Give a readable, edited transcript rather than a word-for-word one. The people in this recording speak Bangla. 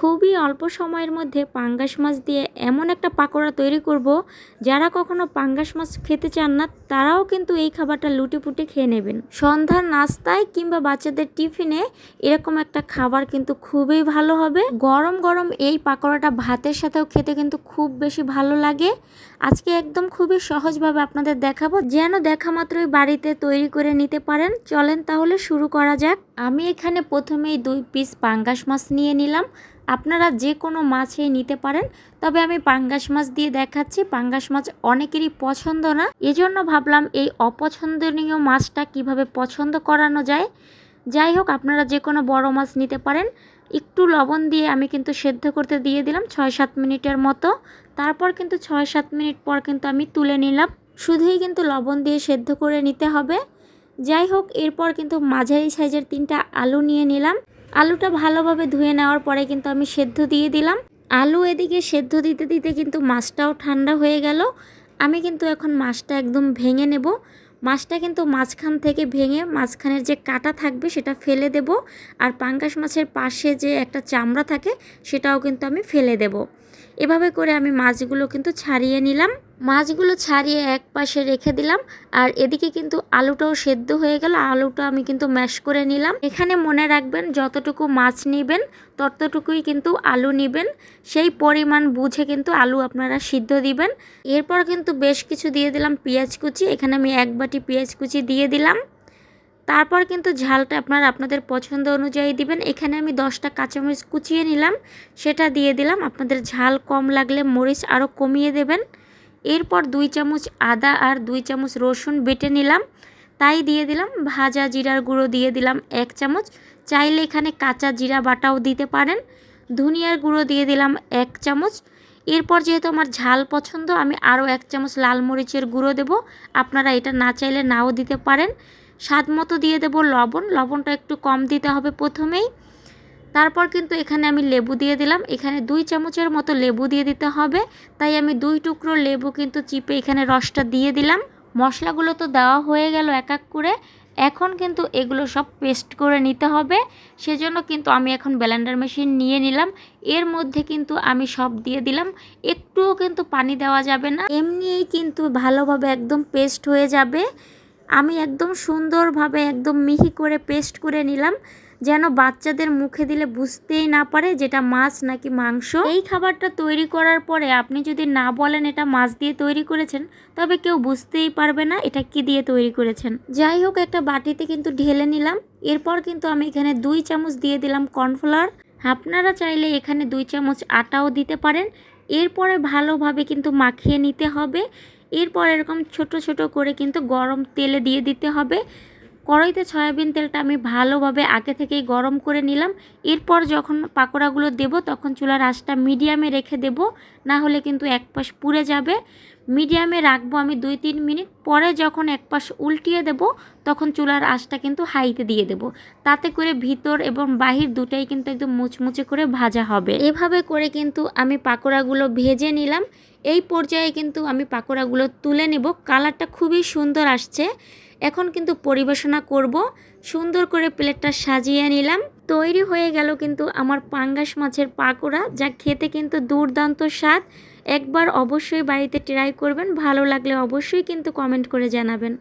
খুবই অল্প সময়ের মধ্যে পাঙ্গাস মাছ দিয়ে এমন একটা পাকোড়া তৈরি করব, যারা কখনো পাঙ্গাস মাছ খেতে চান না তারাও কিন্তু এই খাবারটা লুটেপুটে খেয়ে নেবেন। সন্ধ্যার নাস্তায় কিংবা বাচ্চাদের টিফিনে এরকম একটা খাবার কিন্তু খুবই ভালো হবে। গরম গরম এই পাকোড়াটা ভাতের সাথেও খেতে কিন্তু খুব বেশি ভালো লাগে। আজকে একদম খুবই সহজভাবে আপনাদের দেখাবো, যেন দেখা মাত্রই বাড়িতে তৈরি করে নিতে পারেন। চলেন তাহলে শুরু করা যাক। আমি এখানে প্রথমেই 2 পিস পাঙ্গাস মাছ নিয়ে নিলাম। আপনারা যে কোনো মাছই নিতে পারেন, তবে আমি পাঙ্গাস মাছ দিয়ে দেখাচ্ছি। পাঙ্গাস মাছ অনেকেরই পছন্দ না, এজন্য ভাবলাম এই অপছন্দনীয় মাছটা কিভাবে পছন্দ করানো যায়। যাই হোক, আপনারা যে কোনো বড় মাছ নিতে পারেন। একটু লবণ দিয়ে আমি কিন্তু সেদ্ধ করতে দিয়ে দিলাম 6-7 মিনিটের মতো। তারপর কিন্তু 6-7 মিনিট পর কিন্তু আমি তুলে নিলাম। শুধুই কিন্তু লবণ দিয়ে সেদ্ধ করে নিতে হবে। যাই হোক, এরপর কিন্তু মাঝারি সাইজের 3টা আলু নিয়ে নিলাম। আলুটা ভালোভাবে ধুয়ে নেওয়ার পরে কিন্তু আমি সেদ্ধ দিয়ে দিলাম। আলু এদিকে সেদ্ধ দিতে দিতে কিন্তু মাছটাও ঠান্ডা হয়ে গেল। আমি কিন্তু এখন মাছটা একদম ভেঙে নেব। মাছটা কিন্তু মাঝখান থেকে ভেঙে মাঝখানের যে কাটা থাকবে সেটা ফেলে দেব, আর পাঙ্গাস মাছের পাশে যে একটা চামড়া থাকে সেটাও কিন্তু আমি ফেলে দেব। এভাবে করে আমি মাছগুলো কিন্তু ছাড়িয়ে নিলাম। মাছগুলো ছাড়িয়ে এক পাশে রেখে দিলাম, আর এদিকে কিন্তু আলুটাও সেদ্ধ হয়ে গেল। আলুটা আমি কিন্তু ম্যাশ করে নিলাম। এখানে মনে রাখবেন, যতটুকু মাছ নেবেন ততটুকুই কিন্তু আলু নেবেন। সেই পরিমাণ বুঝে কিন্তু আলু আপনারা সিদ্ধ দিবেন। এরপর কিন্তু বেশ কিছু দিয়ে দিলাম পেঁয়াজ কুচি। এখানে আমি 1 বাটি পেঁয়াজ কুচি দিয়ে দিলাম। তারপর কিন্তু ঝালটা আপনারা আপনাদের পছন্দ অনুযায়ী দিবেন। এখানে আমি 10টা কাঁচামরিচ কুচিয়ে নিলাম, সেটা দিয়ে দিলাম। আপনাদের ঝাল কম লাগলে মরিচ আরও কমিয়ে দেবেন। এরপর 2 চামচ আদা আর 2 চামচ রসুন বেটে নিলাম, তাই দিয়ে দিলাম। ভাজা জিরার গুঁড়ো দিয়ে দিলাম 1 চামচ। চাইলে এখানে কাঁচা জিরা বাটাও দিতে পারেন। ধনিয়ার গুঁড়ো দিয়ে দিলাম 1 চামচ। এরপর যেহেতু আমার ঝাল পছন্দ, আমি আরও 1 চামচ লাল মরিচের গুঁড়ো দেব। আপনারা এটা না চাইলে নাও দিতে পারেন। স্বাদ মতো দিয়ে দেব লবণ। লবণটা একটু কম দিতে হবে প্রথমেই। তারপর কিন্তু এখানে আমি লেবু দিয়ে দিলাম। এখানে 2 চামচের মতো লেবু দিয়ে দিতে হবে, তাই আমি 2 টুকরো লেবু কিন্তু চিপে এখানে রসটা দিয়ে দিলাম। মশলাগুলো তো দেওয়া হয়ে গেল এক এক করে। এখন কিন্তু এগুলো সব পেস্ট করে নিতে হবে। সেজন্য কিন্তু আমি এখন ব্লেন্ডার মেশিন নিয়ে নিলাম। এর মধ্যে কিন্তু আমি সব দিয়ে দিলাম। একটুও কিন্তু পানি দেওয়া যাবে না, এমনিই কিন্তু ভালোভাবে একদম পেস্ট হয়ে যাবে। আমি একদম সুন্দরভাবে একদম মিহি করে পেস্ট করে নিলাম, যেন বাচ্চাদের মুখে দিলে বুঝতেই না পারে যেটা মাছ নাকি মাংস। এই খাবারটা তৈরি করার পরে আপনি যদি না বলেন এটা মাছ দিয়ে তৈরি করেছেন, তবে কেউ বুঝতেই পারবে না এটা কি দিয়ে তৈরি করেছেন। যাই হোক, একটা বাটিতে কিন্তু ঢেলে নিলাম। এরপর কিন্তু আমি এখানে 2 চামচ দিয়ে দিলাম কর্নফ্লাওয়ার। আপনারা চাইলে এখানে 2 চামচ আটাও দিতে পারেন। এরপরে ভালোভাবে কিন্তু মাখিয়ে নিতে হবে। এরপর এরকম ছোট ছোট করে কিন্তু গরম তেলে দিয়ে দিতে হবে। কড়াইতে সয়াবিন তেলটা আমি ভালোভাবে আগে থেকেই গরম করে নিলাম। এরপর যখন পাকোড়াগুলো দেব তখন চুলার আঁচটা মিডিয়ামে রেখে দেব, না হলে কিন্তু এক পাশ পুড়ে যাবে। মিডিয়ামে রাখবো আমি 2-3 মিনিট। পরে যখন এক পাশ উল্টিয়ে দেব তখন চুলার আঁচটা কিন্তু হাইতে দিয়ে দেব। তাতে করে ভিতর এবং বাহির দুটাই কিন্তু একদম মুচমুচে করে ভাজা হবে। এভাবে করে কিন্তু আমি পাকোড়াগুলো ভেজে নিলাম। এই পর্যায়ে কিন্তু আমি পাকোড়াগুলো তুলে নেব। কালারটা খুবই সুন্দর আসছে। এখন কিন্তু পরিবেশনা করব। সুন্দর করে প্লেটটা সাজিয়ে নিলাম। তৈরি হয়ে গেল কিন্তু আমার পাঙ্গাস মাছের পাকোড়া, যা খেতে কিন্তু দুর্দান্ত স্বাদ। একবার অবশ্যই বাড়িতে ট্রাই করবেন। ভালো লাগলে অবশ্যই কিন্তু কমেন্ট করে জানাবেন।